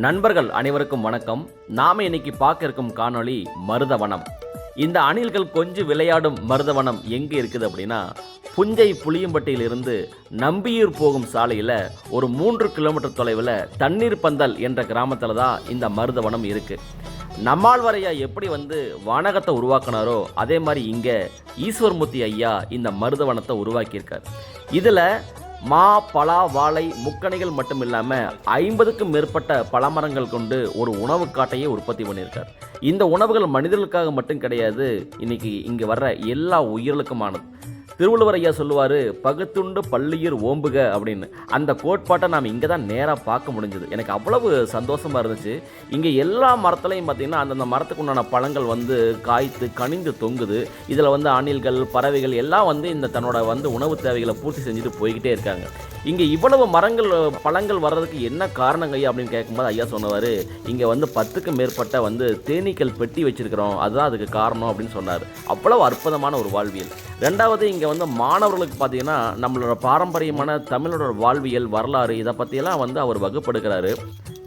நண்பர்கள் அனைவருக்கும் வணக்கம். நாம இன்னைக்கு பார்க்க இருக்கும் காணொளி மருதவனம். இந்த அணில்கள் கொஞ்சம் விளையாடும் மருதவனம் எங்கே இருக்குது அப்படின்னா, புஞ்சை புளியம்பட்டியிலிருந்து நம்பியூர் போகும் சாலையில் ஒரு 3 கிலோமீட்டர் தொலைவில் தண்ணீர் பந்தல் என்ற கிராமத்தில் தான் இந்த மருதவனம் இருக்குது. நம்மாழ்வார் எப்படி வானகத்தை உருவாக்கினாரோ அதே மாதிரி இங்கே ஈஸ்வரமூர்த்தி ஐயா இந்த மருதவனத்தை உருவாக்கியிருக்கார். இதில் மா, பலா, வாழை, முக்கணிகள் மட்டும் இல்லாமல் 50க்கும் மேற்பட்ட பழமரங்கள் கொண்டு ஒரு உணவு காட்டையே உற்பத்தி பண்ணியிருக்கார். இந்த உணவுகள் மனிதர்களுக்காக மட்டும் கிடையாது, இன்னைக்கு இங்கே வர்ற எல்லா உயிர்களுக்குமானது. திருவள்ளுவர் ஐயா சொல்லுவார், பகுத்துண்டு பள்ளியூர் ஓம்புக அப்படின்னு. அந்த கோட்பாட்டை நாம் இங்கே தான் நேராக பார்க்க முடிஞ்சது. எனக்கு அவ்வளவு சந்தோஷமாக இருந்துச்சு. இங்கே எல்லா மரத்துலையும் பார்த்திங்கன்னா அந்தந்த மரத்துக்கு உண்டான பழங்கள் காய்த்து கனிந்து தொங்குது. இதில் அணில்கள், பறவைகள் எல்லாம் இந்த தன்னோட உணவு தேவைகளை பூர்த்தி செஞ்சுட்டு போய்கிட்டே இருக்காங்க. இங்கே இவ்வளவு மரங்கள், பழங்கள் வர்றதுக்கு என்ன காரணங்க ஐயா அப்படின்னு கேட்கும்போது ஐயா சொன்னவர், இங்கே 10க்கும் மேற்பட்ட தேனீக்கள் பெட்டி வச்சுருக்கிறோம், அதுதான் அதுக்கு காரணம் அப்படின்னு சொன்னார். அவ்வளவு அற்புதமான ஒரு வாழ்வியல். ரெண்டாவது, இங்கே மாணவர்களுக்கு பார்த்தீங்கன்னா நம்மளோட பாரம்பரியமான தமிழோட வாழ்வியல், வரலாறு இதை பற்றியெல்லாம் அவர் வகுப்படுகிறாரு.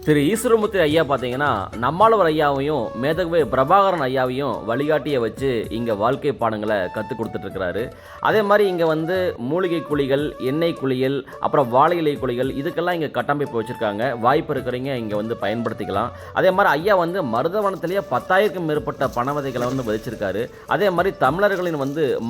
திரு ஈஸ்வரமூர்த்தி ஐயா பார்த்தீங்கன்னா நம்மாழ்வார் ஐயாவையும் மேதகவே பிரபாகரன் ஐயாவையும் வழிகாட்டியை வச்சு இங்கே வாழ்க்கை பாடங்களை கற்றுக் கொடுத்துட்ருக்கிறாரு. அதே மாதிரி இங்கே மூலிகை குழிகள், எண்ணெய் குளியல், அப்புறம் வாழை இலை குழிகள் இதுக்கெல்லாம் இங்கே கட்டமைப்பு வச்சுருக்காங்க. வாய்ப்பு இருக்கிறவங்க இங்கே பயன்படுத்திக்கலாம். அதே மாதிரி ஐயா மருதவனத்திலேயே 10,000க்கும் மேற்பட்ட பண விதைகளை விதைச்சிருக்காரு. அதே மாதிரி தமிழர்களின்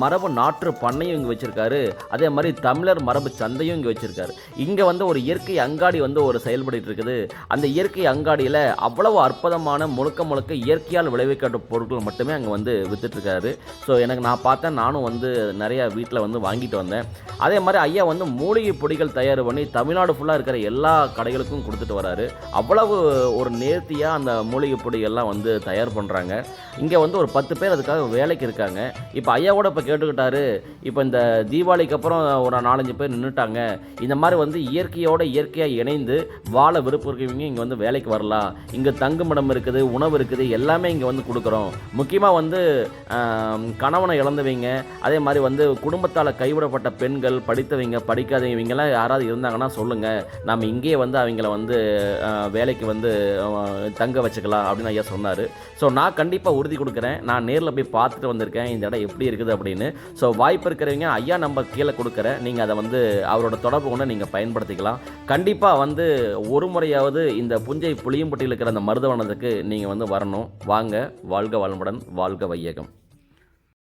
மரபு நாற்று பண்ணையும் இங்கே வச்சுருக்காரு. அதே மாதிரி தமிழர் மரபு சந்தையும் இங்கே வச்சுருக்காரு. இங்கே ஒரு இயற்கை அங்காடி ஒரு செயல்பட்டு இருக்குது. அந்த இயற்கை அங்காடியில் அவ்வளவு அற்புதமான முழுக்க இயற்கையால் விளைவிக்கப்பட்ட பொருட்கள் மட்டுமே அங்கே வித்துட்ருக்காரு. ஸோ நான் பார்த்தேன், நானும் நிறையா வீட்டில் வாங்கிட்டு வந்தேன். அதே மாதிரி ஐயா மூலிகை பொடிகள் தயார் பண்ணி தமிழ்நாடு ஃபுல்லாக இருக்கிற எல்லா கடைகளுக்கும் கொடுத்துட்டு வராரு. அவ்வளவு ஒரு நேர்த்தியாக அந்த மூலிகை பொடிகள்லாம் தயார் பண்ணுறாங்க. இங்கே ஒரு 10 பேர் அதுக்காக வேலைக்கு இருக்காங்க. இப்போ ஐயா கூட இப்போ கேட்டுக்கிட்டாரு, இப்போ இந்த தீபாவளிக்கு அப்புறம் ஒரு 4-5 பேர் நின்றுட்டாங்க. இந்த மாதிரி இயற்கையோட இயற்கையாக இணைந்து வாழ விருப்பம் இருக்கவங்க இங்கே வேலைக்கு வரலாம். இங்கே தங்குமிடம் இருக்குது, உணவு இருக்குது, எல்லாமே இங்கே கொடுக்குறோம். முக்கியமாக கணவனை இழந்தவங்க, அதே மாதிரி குடும்பத்தால் கைவிடப்பட்ட பெண்கள், படித்தவங்க, படிக்காதவங்க இவங்கெல்லாம் யாராவது இருந்தாங்கன்னா சொல்லுங்கள், நம்ம இங்கேயே அவங்கள வேலைக்கு தங்க வச்சுக்கலாம் அப்படின்னு ஐயா சொன்னார். ஸோ நான் கண்டிப்பாக உறுதி கொடுக்குறேன். நான் நேரில் போய் பார்த்துட்டு வந்திருக்கேன் இந்த இடம் எப்படி இருக்குது அப்படின்னு. ஸோ வாய்ப்பு இருக்கிறவங்க ஐயா நம்பர் கீழே கொடுக்குறேன், நீங்கள் அதை அவரோட தொடர்பு கொண்டு நீங்கள் பயன்படுத்திக்கலாம். கண்டிப்பாக ஒரு முறையாவது இந்த புஞ்சை புளியம்பட்டியில் இருக்கிற அந்த மருதவனத்துக்கு நீங்கள் வரணும். வாங்க. வாழ்க வளமுடன், வாழ்க வையகம்.